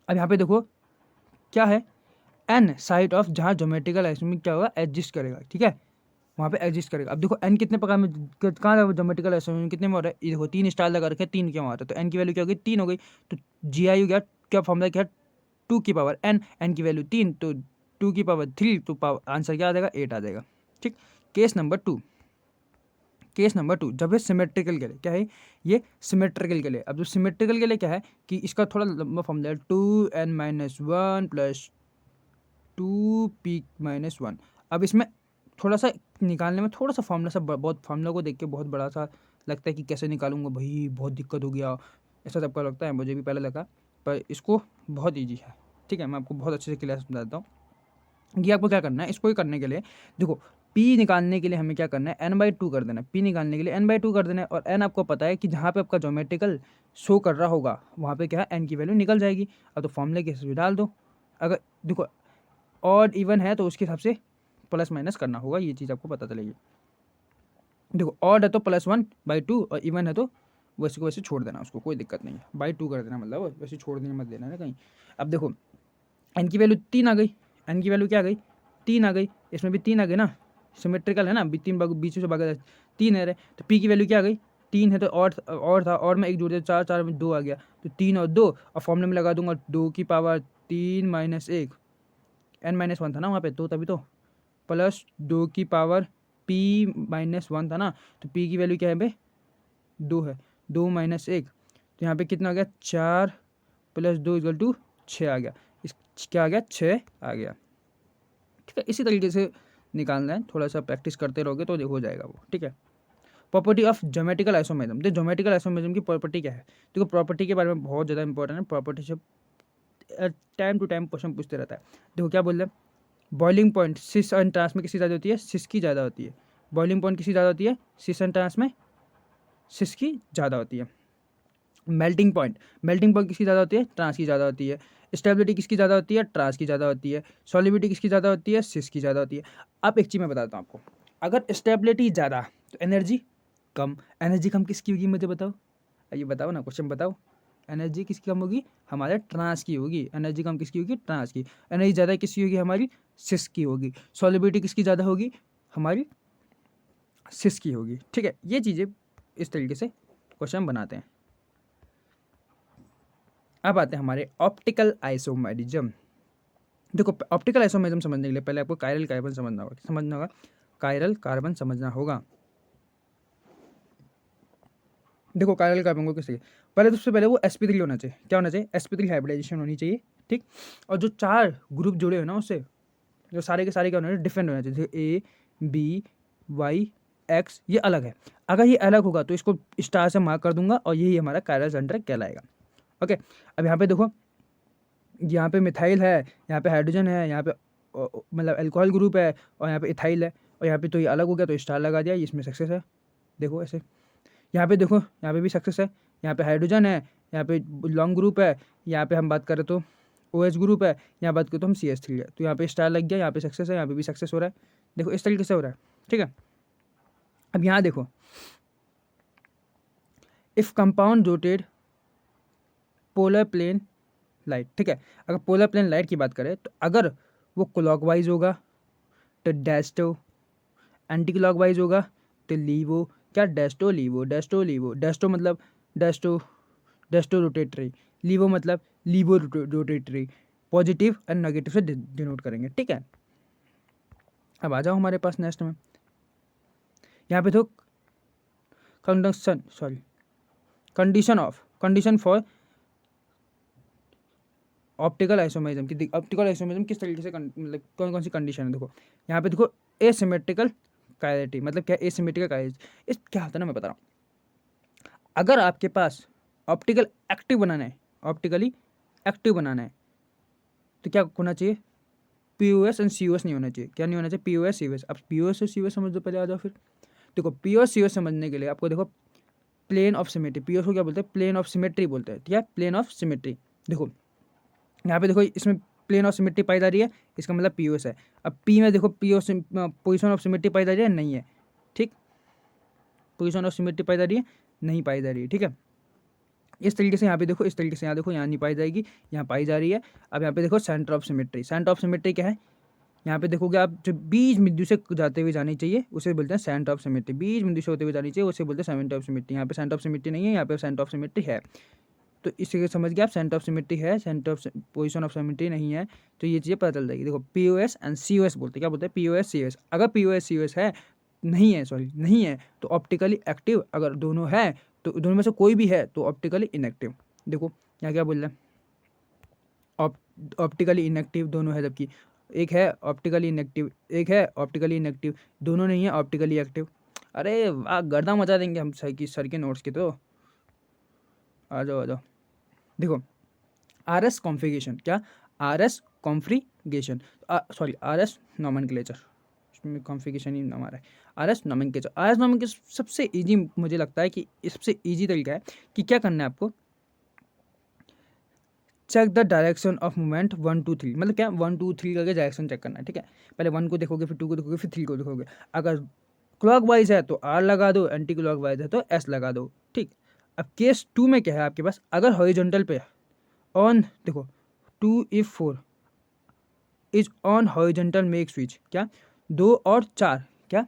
अब यहाँ पे देखो क्या है, n साइड ऑफ जहाँ ज्योमेट्रिकल आइसोमेरिज्म क्या होगा, एग्जिस्ट करेगा, ठीक है, वहाँ पे एग्जिस्ट करेगा। अब देखो n कितने प्रकार में, कहाँ ज्योमेट्रिकल आइसोमेरिज्म कितने में हो रहा है, ये देखो 3 स्टार लगा रखे हैं, 3 क्या वहाँ तो n की वैल्यू क्या हो गई, 3 हो गई, तो जी आई हो गया, क्या फॉर्मूला क्या है, 2 की पावर n की वैल्यू 3, तो 2 की पावर 3, तो आंसर क्या आ जाएगा, 8 आ जाएगा, ठीक। केस नंबर टू जब ये सिमेट्रिकल के लिए क्या है, ये सिमेट्रिकल के लिए। अब जो सिमेट्रिकल के लिए क्या है कि इसका थोड़ा लंबा फॉर्मूला है, 2n-1 प्लस 2p-1। अब इसमें थोड़ा सा निकालने में थोड़ा सा फॉर्मूला सा बहुत, फॉर्मूला को देख के बहुत बड़ा सा लगता है कि कैसे निकालूंगा भाई, बहुत दिक्कत हो गया, ऐसा सबका लगता है, मुझे भी पहले लगा, पर इसको बहुत ईजी है, ठीक है। मैं आपको बहुत अच्छे से क्लियर समझा देता हूँ कि आपको क्या करना है। इसको ही करने के लिए देखो, p निकालने के लिए हमें क्या करना है, n/2 कर देना है, p निकालने के लिए n/2 कर देना है, और n आपको पता है कि जहाँ पे आपका ज्योमेट्रिकल शो कर रहा होगा वहाँ पे क्या है, n की वैल्यू निकल जाएगी। अब तो फॉर्मूले के हिसाब से डाल दो, अगर देखो ऑड इवन है तो उसके हिसाब से प्लस माइनस करना होगा, ये चीज़ आपको पता चलेगी। देखो ऑड है तो +1/2 और इवन है तो वैसे को वैसे छोड़ देना, उसको कोई दिक्कत नहीं है, बाई 2 कर देना, मतलब वैसे छोड़ देना मत देना ना कहीं। अब देखो एन की वैल्यू 3 आ गई, एन की वैल्यू क्या आ गई, 3 आ गई, इसमें भी 3 आ गई ना, सिमेट्रिकल है ना, 3 बीच से भागा 3 है, तो पी की वैल्यू क्या आ गई, 3 है, तो और था, और में 1 जोड़ दिया, 4 4 में 2 आ गया, तो 3 और 2, और फॉर्मूले में लगा दूंगा 2 की पावर 3 - 1, n-1 था ना वहाँ पे, तो तभी तो प्लस 2 की पावर p-1 था ना, तो p की वैल्यू क्या है भाई, 2 है, 2 - 1, तो यहाँ पे कितना आ गया, 4 + 2 = 6 आ गया, इस क्या आ गया, 6 आ गया, ठीक है। इसी तरीके से निकालना है, थोड़ा सा प्रैक्टिस करते रहोगे तो हो जाएगा वो, ठीक है। प्रॉपर्टी ऑफ ज्योमेट्रिकल आइसोमेरिज्म, तो ज्योमेट्रिकल आइसोमेरिज्म की प्रॉपर्टी क्या है? देखो प्रॉपर्टी के बारे में बहुत ज़्यादा इंपॉर्टेंट है, प्रॉपर्टी से टाइम टू टाइम क्वेश्चन पूछते रहता है। देखो क्या बोल रहे हैं, boiling point cis and trans में किसकी ज़्यादा होती है? सिस की ज़्यादा होती है। बॉइलिंग पॉइंट किसकी ज़्यादा होती है? सिस एंड ट्रांस में सिस की ज़्यादा होती है। मेल्टिंग पॉइंट किसकी ज़्यादा होती है? ट्रांस की ज़्यादा होती है। स्टेबिलिटी किसकी ज़्यादा होती है? ट्रांस की ज़्यादा होती है। सॉलिबिलिटी किसकी ज़्यादा होती है? सिस की ज़्यादा होती है। अब एक चीज़ मैं बताता हूँ आपको, अगर स्टेबिलिटी ज़्यादा तो एनर्जी कम, एनर्जी कम किसकी होगी मुझे बताओ, ये बताओ ना, क्वेश्चन बताओ। एनर्जी किसकी कम होगी? हमारे ट्रांस की होगी। एनर्जी कम किसकी होगी? ट्रांस की। एनर्जी ज़्यादा किसकी होगी? हमारी सिस की होगी। सॉलिबिलिटी किसकी ज़्यादा होगी? हमारी सिस की होगी, ठीक है। ये चीज़ें इस तरीके से क्वेश्चन बनाते हैं। अब आते हैं हमारे ऑप्टिकल आइसोमेरिज्म। देखो ऑप्टिकल आइसोमेरिज्म समझने के लिए पहले आपको कायरल कार्बन समझना होगा। कायरल कार्बन समझना होगा। देखो कायरल कार्बन को किससे, पहले तो सबसे पहले वो sp3 होना चाहिए। क्या होना चाहिए? sp3 हाइब्रिडाइजेशन होनी चाहिए, ठीक। और जो 4 ग्रुप जुड़े हो ना उससे, जो सारे के सारे क्या होना चाहिए? डिफरेंट होना चाहिए। ए बी वाई एक्स ये अलग है। अगर ये अलग होगा तो इसको स्टार से मार्क कर दूंगा और यही हमारा कायरल सेंटर कहलाएगा। ओके, अब यहाँ पे देखो, यहाँ पे मिथाइल है, यहाँ पे हाइड्रोजन है, यहाँ पे मतलब अल्कोहल ग्रुप है, और यहाँ पे इथाइल है, और यहाँ पे तो ये अलग हो गया तो स्टार लगा दिया, इसमें सक्सेस है। देखो ऐसे, यहाँ पे देखो, यहाँ पे भी सक्सेस है। यहाँ पे हाइड्रोजन है, यहाँ पे लॉन्ग ग्रुप है, यहाँ पे हम बात करें तो OH ग्रुप है, यहाँ बात करें तो हम CH3 है, तो यहाँ पे स्टार लग गया, यहाँ पे सक्सेस है, यहाँ पे भी सक्सेस हो रहा है। देखो इस तरीके से हो रहा है, ठीक है। अब यहाँ देखो, if compound rotate polar plane light, ठीक है। अगर पोलर प्लेन लाइट की बात करें तो अगर वो क्लॉकवाइज होगा तो डेस्टो, एंटी क्लॉकवाइज होगा तो लीवो। क्या? डेस्टो लीवो, डेस्टो लीवो। डेस्टो मतलब डेस्टो, डेस्टो रोटेटरी। लीवो मतलब levo rotatory. Positive and negative से डिनोट करेंगे, ठीक है। अब आ जाओ हमारे पास नेक्स्ट में, यहाँ पे तो कंडीशन फॉर ऑप्टिकल आइसोमेरिज्म की। ऑप्टिकल आइसोमेरिज्म किस तरीके से मतलब कौन कौन सी कंडीशन है? देखो यहाँ पे देखो, एसिमेट्रिकल कायरिटी, मतलब क्या? एसिमेट्रिकल कायरिटी इस क्या होता है ना, मैं बता रहा हूँ। अगर आपके पास ऑप्टिकल एक्टिव बनाना है, ऑप्टिकली एक्टिव बनाना है तो क्या होना चाहिए? POS एंड COS नहीं होना चाहिए। क्या नहीं होना चाहिए? POS COS। अब POS और COS समझ दो पहले, आ जाओ फिर। देखो POS COS समझने के लिए आपको देखो प्लेन ऑफ सिमेट्री, POS को क्या बोलते हैं? प्लेन ऑफ सिमेट्री बोलते हैं, ठीक है, प्लेन ऑफ सिमेट्री। देखो यहाँ पे देखो, इसमें प्लेन ऑफ सिमेट्री पाई जा रही है, इसका मतलब POS है। अब P में देखो POS पोजिशन ऑफ सिमेट्री पाई जा रही है, नहीं है, ठीक। पोजिशन ऑफ सिमेट्री पाई जा रही है, नहीं पाई जा रही है, ठीक है। इस तरीके से यहाँ पे देखो, इस तरीके से यहाँ देखो, यहाँ नहीं पाई जाएगी, यहाँ पाई जा रही है। अब यहाँ पे देखो centre of symmetry, centre of symmetry क्या है? यहाँ पे देखोगे आप, जो बीज बिंदु से जाते हुए जानी चाहिए उसे बोलते हैं सेंटर ऑफ सिमेट्री। बीज बिंदु से होते हुए जानी चाहिए उसे बोलते हैं सेंटर ऑफ सिमेट्री। यहाँ पे सेंटर ऑफ सिमेट्री नहीं है, यहाँ पे सेंटर ऑफ सिमेट्री है, तो इसे समझ गए आप, सेंटर ऑफ सिमेट्री है, centre of position of symmetry नहीं है, तो ये चीज़ें पता चल जाएगी। देखो POS एंड COS बोलते हैं, क्या बोलते हैं? POS COS। अगर POS COS है, नहीं है तो ऑप्टिकली एक्टिव, अगर दोनों है तो दोनों में से कोई भी है तो ऑप्टिकली इनएक्टिव। देखो यहाँ क्या बोल रहे हैं, ऑप्टिकली इनएक्टिव दोनों है, जबकि एक है ऑप्टिकली इनएक्टिव, एक है ऑप्टिकली इनएक्टिव, दोनों नहीं है ऑप्टिकली एक्टिव। अरे वाह, गर्दा मचा देंगे हम सर के नोट्स के, तो आ जाओ आ जाओ। देखो RS कॉन्फ़िगरेशन, क्या? RS configuration, sorry RS nomenclature, इसमें कॉन्फ़िगरेशन ही नाम आ रहा है। RS नॉमेनक्लेचर सबसे इजी मुझे लगता है कि सबसे इजी तरीका है कि क्या करना है आपको, check the direction of movement 1 2 3, मतलब क्या? 1 2 3 करके डायरेक्शन चेक करना है, ठीक है। पहले 1 को देखोगे, फिर 2 को देखोगे, फिर 3 को देखोगे। अगर क्लॉक वाइज है तो R लगा दो, एंटी क्लॉक वाइज है तो S लगा दो, ठीक। अब केस 2 में क्या है आपके पास? अगर हॉरिजॉन्टल पे ऑन, देखो 2 if 4 is on horizontal make switch, क्या? 2 और 4, क्या?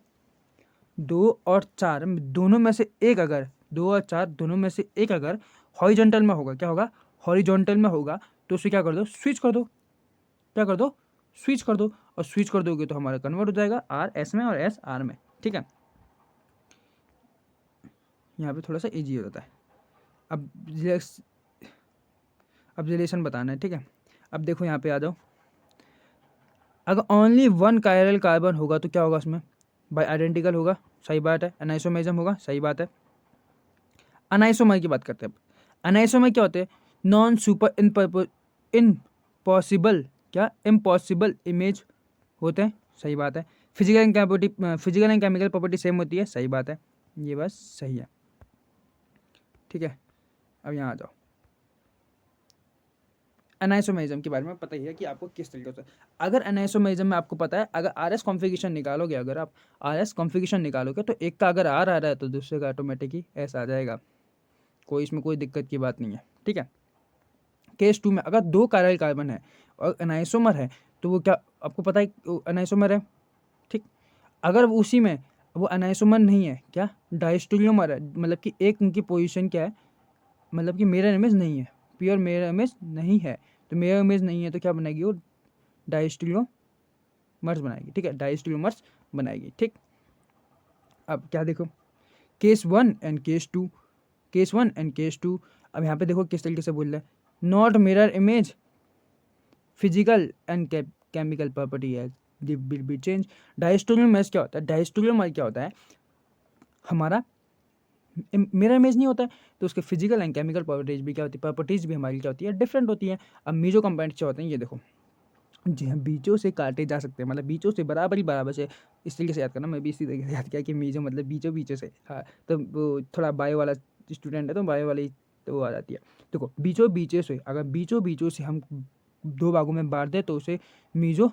2 और 4 दोनों में से एक, अगर 2 और 4 दोनों में से एक अगर हॉरिजॉन्टल में होगा, क्या होगा? हॉरिजॉन्टल में होगा तो उसे क्या कर दो? स्विच कर दो। क्या कर दो? स्विच कर दो। और स्विच कर दोगे तो हमारा कन्वर्ट हो जाएगा R S में और S R में, ठीक है। यहाँ पे थोड़ा सा इजी हो जाता है। अब रिलेशन बताना है, ठीक है। अब देखो यहाँ पे आ जाओ, अगर ओनली वन कायरल कार्बन होगा तो क्या होगा उसमें, बाय आइडेंटिकल होगा, सही बात है। एनाइसोमेरिज्म होगा, सही बात है। अनाइसोमर की बात करते हैं अब। अनाइसोमर क्या होते हैं, नॉन सुपर इम्पॉसिबल, क्या इम्पॉसिबल इमेज होते हैं, सही बात है। Physical and chemical property same होती है, सही बात है, ये बस सही है, ठीक है। अब यहाँ आ जाओ, एनाइसोमेरिज्म के बारे में पता ही है कि आपको किस तरीके से, अगर एनाइसोमेरिज्म में आपको पता है, अगर आर एस कॉन्फ़िगरेशन निकालोगे, अगर आप आर एस कॉन्फ़िगरेशन निकालोगे तो एक का अगर आर आ रहा है तो दूसरे का ऑटोमेटिक ही एस आ जाएगा, कोई इसमें कोई दिक्कत की बात नहीं है, ठीक है। केस 2 में अगर 2 कायरल कार्बन है और एनाइसोमर है तो वो क्या आपको पता है एनाइसोमर है, ठीक। अगर वो उसी में वो एनाइसोमर नहीं है, क्या डायस्टोलियोमर है, मतलब कि एक उनकी पोजीशन क्या है, मतलब कि मिरर इमेज नहीं है, प्योर मिरर इमेज नहीं है, तो मिरर इमेज नहीं है तो क्या बनाएगी वो, डायस्टोलियोमर्स बनाएगी, ठीक है, डायस्टोलियोमर्स बनाएगी, ठीक। अब क्या देखो, case 1 and case 2, case 1 and case 2, अब यहाँ पे देखो किस तरीके से बोल रहा है, not mirror image physical and chemical property है विल बी चेंज। डायस्टोलियोमर्स क्या होता है, डायस्टोलियोमर क्या होता है हमारा, मिरर इमेज नहीं होता है, तो उसके फिजिकल एंड केमिकल प्रॉपर्टीज भी क्या होती है, प्रॉपर्टीज भी हमारी क्या होती है, डिफरेंट होती है। अब मीजो कंपाउंड क्या होते हैं, ये देखो, जी हाँ, बीचों से काटे जा सकते हैं, मतलब बीचों से बराबर से, इस तरीके से याद करना, मैं भी इसी तरीके से याद किया कि मीजो मतलब बीचों से, हाँ, तो वो थोड़ा बायो वाला स्टूडेंट है तो बायो वाली तो वो आ जाती है। देखो बीचों से, अगर बीचों से हम 2 भागों में बांट दें तो उसे मीजो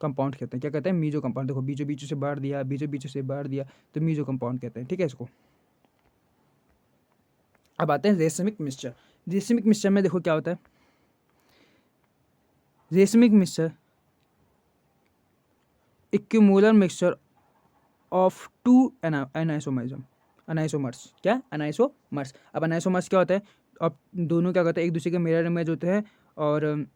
कंपाउंड कहते हैं, क्या कहते हैं, मीजो कंपाउंड। देखो बीचों से बांट दिया, बीचों से बांट दिया, तो मीजो कंपाउंड कहते हैं, ठीक है इसको। अब आते हैं रेशमिक मिक्सचर। रेशमिक मिक्सचर में देखो क्या होता है, racemic mixture equimolar mixture of two enantiomers, क्या अनाइसोमर्स। अब अनाइसोमर्स क्या होता है, अब दोनों क्या करते हैं, एक दूसरे के मिरर इमेज होते हैं, और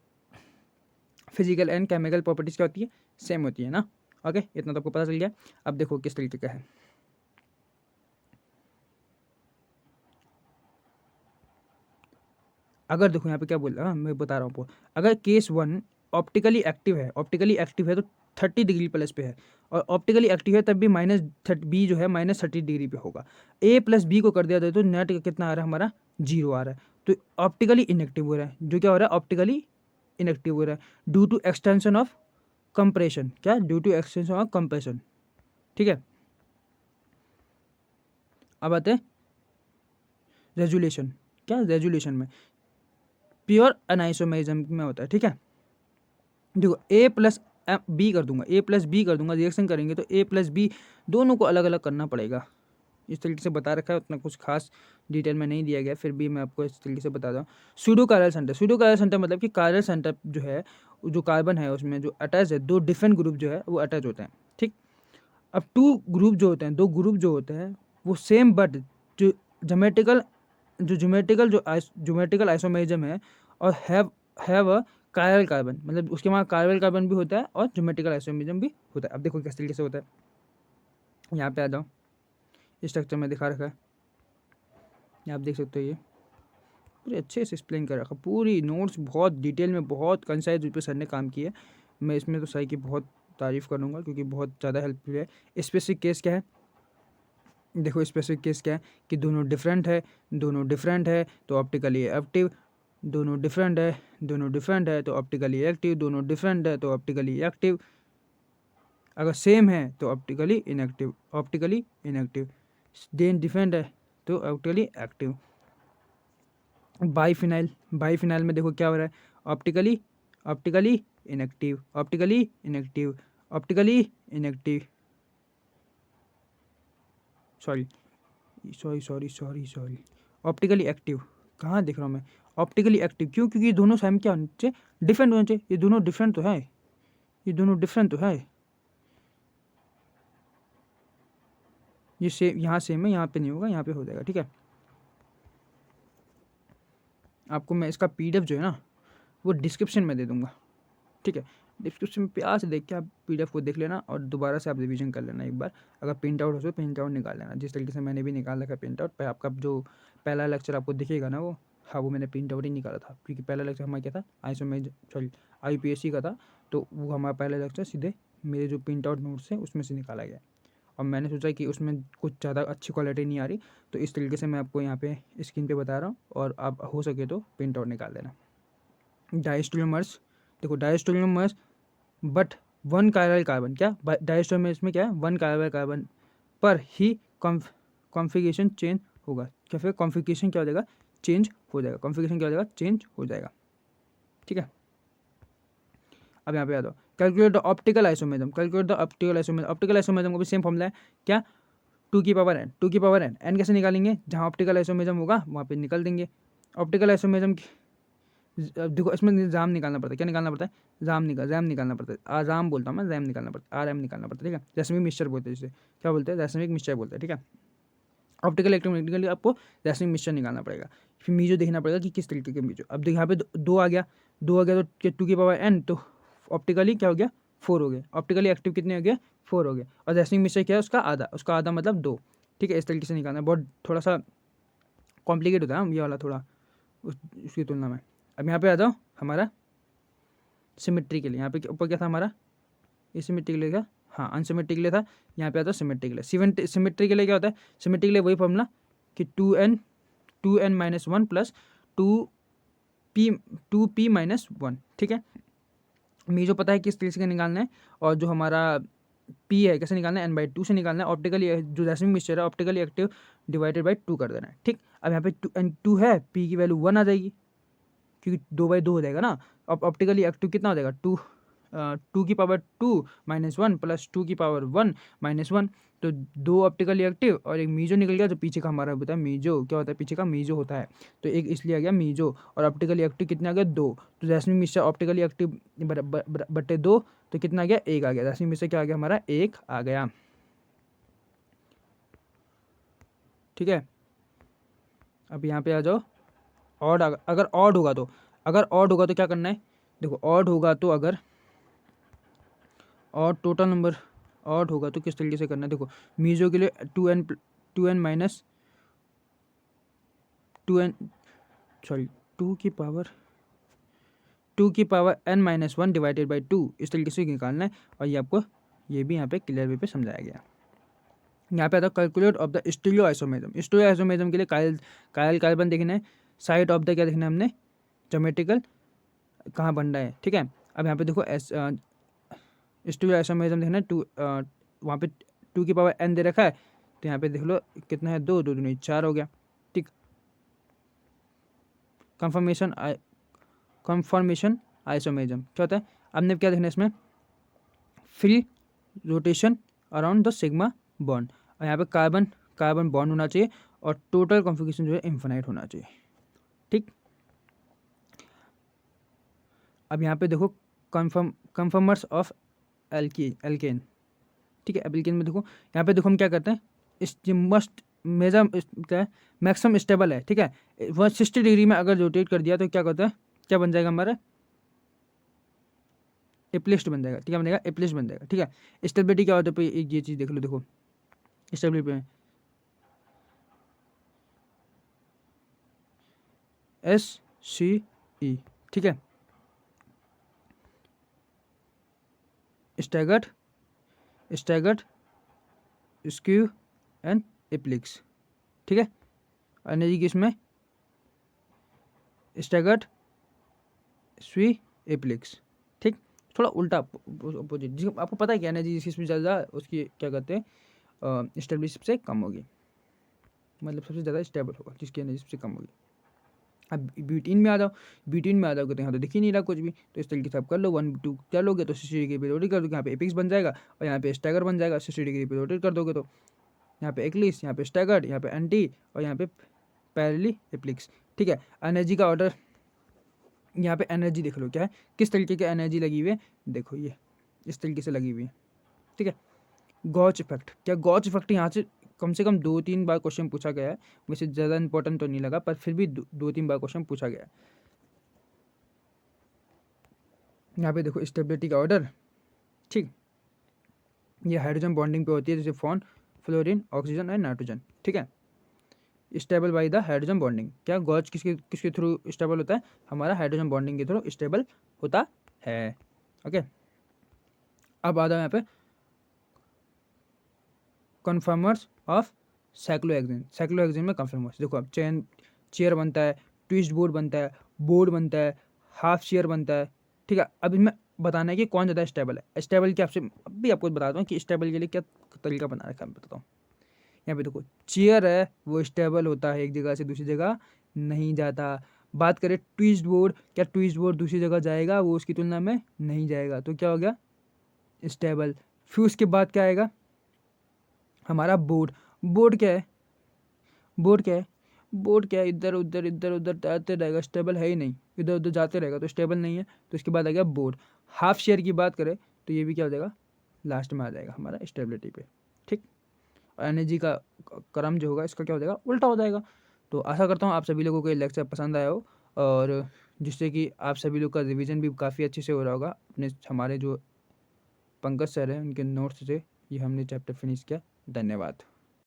फिजिकल एंड केमिकल प्रॉपर्टीज क्या होती है, सेम होती है ना। ओके, इतना तो आपको पता चल गया। अब देखो किस तरीके का है, अगर देखो यहाँ पे क्या बोल रहा है, मैं बता रहा हूँ आपको, अगर केस 1 ऑप्टिकली एक्टिव है तो 30 डिग्री प्लस पे है, और ऑप्टिकली एक्टिव है तब भी बी जो है -30 डिग्री पे होगा। ए प्लस बी को कर दिया जाए तो नेट कितना आ रहा है हमारा, 0 आ रहा है, तो ऑप्टिकली इनएक्टिव हो रहा है, जो क्या हो रहा है, ऑप्टिकली इनएक्टिव हो रहा है due to extension of compression, क्या due to extension of compression, ठीक है। अब आते हैं रेजुलेशन, क्या रेजुलेशन में प्योर अनाइसोमेरिज्म में होता है, ठीक है। देखो ए प्लस बी कर दूंगा, ए प्लस बी कर दूंगा, रिएक्शन करेंगे तो ए प्लस बी दोनों को अलग अलग करना पड़ेगा, इस तरीके से बता रखा है, उतना कुछ खास डिटेल में नहीं दिया गया, फिर भी मैं आपको इस तरीके से बता दूँ। सूडो कायरल सेंटर मतलब कि कायरल सेंटर जो है, जो कार्बन है उसमें जो अटैच है, 2 डिफरेंट ग्रुप जो है वो अटैच होते हैं, ठीक। अब 2 ग्रुप जो होते हैं, 2 ग्रुप जो होते हैं वो सेम, बट जो जोमेट्रिकल ज्योमेट्रिकल आइसोमेरिज्म है, और हैव अ कायरल कार्बन, मतलब उसके वहाँ कायरल कार्बन भी होता है और ज्योमेट्रिकल आइसोमेरिज्म भी होता है। अब देखो किस तरीके से होता है, यहाँ पे आ जाओ, स्ट्रक्चर में दिखा रखा है, आप देख सकते हो, ये पूरे अच्छे से एक्सप्लेन कर रखा, पूरी नोट्स बहुत डिटेल में, बहुत कंसाइज रूप से सर ने काम किया है। मैं इसमें तो सही की बहुत तारीफ़ करूँगा क्योंकि बहुत ज़्यादा हेल्पफुल है। स्पेसिफिक केस क्या है, देखो स्पेसिफिक केस क्या है कि दोनों डिफरेंट है तो ऑप्टिकली एक्टिव, दोनों डिफरेंट है तो ऑप्टिकली एक्टिव, दोनों डिफरेंट है तो ऑप्टिकली एक्टिव, अगर सेम है तो ऑप्टिकली इनएक्टिव, देन डिफरेंट है तो ऑप्टिकली एक्टिव। बाईफिनाइल में देखो क्या हो रहा है, optically inactive, sorry optically active, कहाँ देख रहा हूँ मैं, ऑप्टिकली एक्टिव क्यों, क्योंकि ये दोनों सेम क्या होने चाहिए, डिफरेंट होने चाहिए, ये दोनों डिफरेंट तो है, ये सेम, यहाँ सेम है, यहाँ पे नहीं होगा, यहाँ पे हो जाएगा, ठीक है। आपको मैं इसका PDF जो है ना वो डिस्क्रिप्शन में दे दूँगा, ठीक है। डिस्क्रिप्शन में प्यार से देख के आप PDF को देख लेना और दोबारा से आप रिवीजन कर लेना एक बार, अगर प्रिंट आउट हो तो प्रिंट आउट निकाल लेना, जिस तरीके से मैंने भी निकाल रखा प्रिंट आउट। आपका जो पहला लेक्चर आपको दिखेगा ना वो, हाँ वो मैंने प्रिंट आउट ही निकाला था, क्योंकि पहला लेक्चर हमारा क्या था, IPSC का था, तो वो हमारा पहला लेक्चर सीधे मेरे जो प्रिंट आउट नोट्स है उसमें से निकाला गया। और मैंने सोचा कि उसमें कुछ ज़्यादा अच्छी क्वालिटी नहीं आ रही, तो इस तरीके से मैं आपको यहाँ पे स्क्रीन पे बता रहा हूँ, और आप हो सके तो प्रिंट आउट निकाल देना। डायस्टोलियोमर्स, देखो डायस्टोलियोमर्स बट वन कायरल कार्बन, क्या डायस्टोलियोमर्स में क्या है, वन कायरल कार्बन पर ही कॉन्फ़िगरेशन चेंज होगा, क्या फिर कॉन्फ़िगरेशन क्या हो जाएगा, चेंज हो जाएगा, कॉन्फ़िगरेशन क्या हो जाएगा, चेंज हो जाएगा। ठीक है, अब यहाँ पे आ जाओ, calculate the optical isomerism, calculate the optical isomerism, optical isomerism का भी सेम फॉर्मूला है, क्या 2 की पावर n, 2 की पावर n, n कैसे निकालेंगे, जहाँ ऑप्टिकल आइसोमेरिज्म होगा वहाँ पे निकाल देंगे। ऑप्टिकल आइसोमेरिज्म देखो इसमें जाम निकालना पड़ता है, क्या निकालना पड़ता है, जैम निकालना पड़ता है, आजाम बोलता हूँ मैं, जैम निकालना पड़ता है, आर एम निकालना पड़ता है। ठीक है, जैसमिक मिक्सचर बोलते हैं जिसे, क्या बोलते हैं, जैसमिक मिक्सचर बोलते हैं। ठीक है, ऑप्टिकल इलेक्ट्रोमैग्नेटिकली आपको जैसमिक मिक्सचर निकालना पड़ेगा, फिर मीजो देखना पड़ेगा कि किस तरीके के मीजो। अब यहाँ पे दो आ गया, तो 2 की पावर n, तो ऑप्टिकली क्या हो गया, 4 हो गया, ऑप्टिकली एक्टिव कितने हो गया, 4 हो गया, और जैसमिक मिक्सचर क्या है, उसका आधा मतलब 2। ठीक है, इस तरीके से निकालना है, बहुत थोड़ा सा कॉम्प्लिकेट होता है ये वाला थोड़ा उसकी तुलना में। अब यहाँ पे आ जाओ हमारा सिमेट्री के लिए, यहाँ पे ऊपर क्या था हमारा, ये सिमेट्री के लिए था, हाँ अनसिमेट्री के लिए था, यहाँ पे आता है सिमेट्री के लिए। सिमेट्री के लिए क्या होता है, सिमेट्री के लिए वही फॉर्मूला कि 2n minus 1 plus 2p minus 1। ठीक है, मीजो पता है किस तरीके से निकालना है, और जो हमारा p है कैसे निकालना है, n/2 से निकालना है। ऑप्टिकली जो जैसमिक मिक्सचर है ऑप्टिकली एक्टिव डिवाइडेड बाई 2 कर देना है। ठीक, अब यहाँ पे 2 है, p की वैल्यू 1 आ जाएगी, क्योंकि 2/2 हो जाएगा ना। अब ऑप्टिकली एक्टिव कितना हो जाएगा, 2 की पावर 2 माइनस 1 प्लस 2 की पावर 1 माइनस 1, तो 2 ऑप्टिकली एक्टिव और एक मीजो निकल गया, जो पीछे का हमारा होता है मीजो, क्या होता है पीछे का मीजो होता है, तो एक इसलिए आ गया मीजो, और ऑप्टिकली एक्टिव कितना आ गया 2, तो जैसमिक मिक्सचर ऑप्टिकली एक्टिव बटे 2, तो कितना आ गया 1 आ गया, जैसमिक मिक्सचर क्या आ गया हमारा 1 आ गया। ठीक है, अब यहाँ पे आ जाओ, ऑड अगर ऑड होगा तो, क्या करना है, देखो ऑड होगा तो, अगर और टोटल नंबर ऑड होगा तो किस तरीके से करना है, देखो मीजो के लिए 2n माइनस 2n, सॉरी 2 की power n minus 1 divided by 2, इस तरीके से निकालना है, और ये आपको ये भी यहाँ पे क्लियर वे पे समझाया गया। यहाँ पे आता है calculate of the stereo isomerism, stereo isomerism के लिए कायल कार्बन देखना है, साइड ऑफ द क्या देखना है हमने, ज्योमेट्रिकल कहाँ बन रहा है। ठीक है, अब यहाँ पे देखो स्टीरियो आइसोमेरिज्म देखना है, 2 वहाँ पे 2 की पावर n दे रखा है, तो यहाँ पे देख लो कितना है, 2 2 दूनी 4 हो गया। ठीक, कन्फर्मेशन आइसोमेरिज्म क्या होता है, आपने क्या देखना है इसमें, free rotation around the sigma bond, और यहाँ पे कार्बन बॉन्ड होना चाहिए, और टोटल कॉन्फ़िगरेशन जो है इन्फिनाइट होना चाहिए। ठीक, अब यहाँ पे देखो कन्फर्मर्स ऑफ एल्केन। ठीक है, अब एल्केन में देखो, यहाँ पे देखो हम क्या करते हैं, इस मस्ट मेजर क्या है, मैक्सिमम स्टेबल है। ठीक है, 160 डिग्री में अगर रोटेट कर दिया तो क्या करता है, क्या बन जाएगा हमारा, एप्लिस्ट बन जाएगा। ठीक है, बनेगा एप्लिस्ट बन जाएगा। ठीक है, स्टेबिलिटी क्या होता है, एक ये चीज़ देख लो, देखो स्टेबिलिटी में SCE। ठीक है, स्टैगर्ड स्क्यू एंड एप्लिक्स। ठीक है, एनर्जी किस में, स्टैगर्ड स्वी एप्लिक्स। ठीक, थोड़ा उल्टा अपोजिट, जिसको आपको पता है कि एनर्जी जिसमें ज़्यादा उसकी क्या कहते हैं, स्टेबिलिटी सबसे कम होगी, मतलब सबसे ज़्यादा स्टेबल होगा जिसकी एनर्जी सबसे कम होगी। अब ब्यूटीन में आ जाओगे तो यहाँ तो दिख ही नहीं रहा कुछ भी, तो इस तरीके से आप कर लो, 1 2 क्या लोगे तो 60 डिग्री पे रोटेट कर दोगे, यहाँ पे एपिक्स बन जाएगा, और यहाँ पे स्टैगर बन जाएगा, 60 डिग्री पे रोटेट कर दोगे तो यहाँ पे एक्लिस, यहाँ पे स्टैगर्ड, यहाँ पे एंटी, और यहाँ पे पैरेलली एप्लिक्स। ठीक है, एनर्जी का ऑर्डर, यहाँ पे एनर्जी देख लो क्या है, किस तरीके की एनर्जी लगी हुई है, देखो ये इस तरीके से लगी हुई है। ठीक है, गॉच इफेक्ट, क्या गॉच इफेक्ट यहाँ से कम 2-3 बार क्वेश्चन पूछा गया है, वैसे ज़्यादा इंपॉर्टेंट तो नहीं लगा, पर फिर भी 2-3 बार क्वेश्चन पूछा गया है। यहाँ पे देखो स्टेबिलिटी का ऑर्डर। ठीक, ये हाइड्रोजन बॉन्डिंग पे होती है, जैसे phone fluorine oxygen and nitrogen. ठीक है, stable by the hydrogen bonding, क्या गॉच किसके थ्रू स्टेबल होता है, हमारा हाइड्रोजन बॉन्डिंग के थ्रू स्टेबल होता है। ओके, अब आता है यहाँ पे कन्फर्मर्स ऑफ साइक्लोहेक्सेन। साइक्लोहेक्सेन में कन्फर्मर्स देखो, अब चेयर बनता है, ट्विस्ट बोर्ड बनता है, बोर्ड बनता है, हाफ चेयर बनता है, ठीक है। अब इसमें बताना है कि कौन ज़्यादा स्टेबल है। स्टेबल के आपसे अभी आपको बताता हूँ कि स्टेबल के लिए क्या तरीका बना रखा है, मैं बताता हूँ। यहाँ पे देखो, चेयर है वो स्टेबल होता है, एक जगह से दूसरी जगह नहीं जाता। बात करें ट्विस्ट बोर्ड, क्या ट्विस्ट बोर्ड दूसरी जगह जाएगा? वो उसकी तुलना में नहीं जाएगा, तो क्या हो गया? स्टेबल। फिर उसके बाद क्या आएगा? हमारा बोर्ड। बोर्ड क्या है? बोर्ड क्या है? बोर्ड क्या है? इधर उधर इधर उधर जाते रहेगा, स्टेबल है ही नहीं, इधर उधर जाते रहेगा तो स्टेबल नहीं है। तो इसके बाद आ गया बोर्ड। हाफ शेयर की बात करें तो ये भी क्या हो जाएगा? लास्ट में आ जाएगा हमारा स्टेबिलिटी पे, ठीक। एनर्जी का क्रम जो होगा इसका क्या हो जाएगा? उल्टा हो जाएगा। तो आशा करता हूँ आप सभी लोगों को ये लेक्चर पसंद आया हो, और जिससे कि आप सभी लोग का रिवीजन भी काफ़ी अच्छे से हो रहा होगा। अपने हमारे जो पंकज सर हैं उनके नोट्स से ये हमने चैप्टर फिनिश किया। धन्यवाद।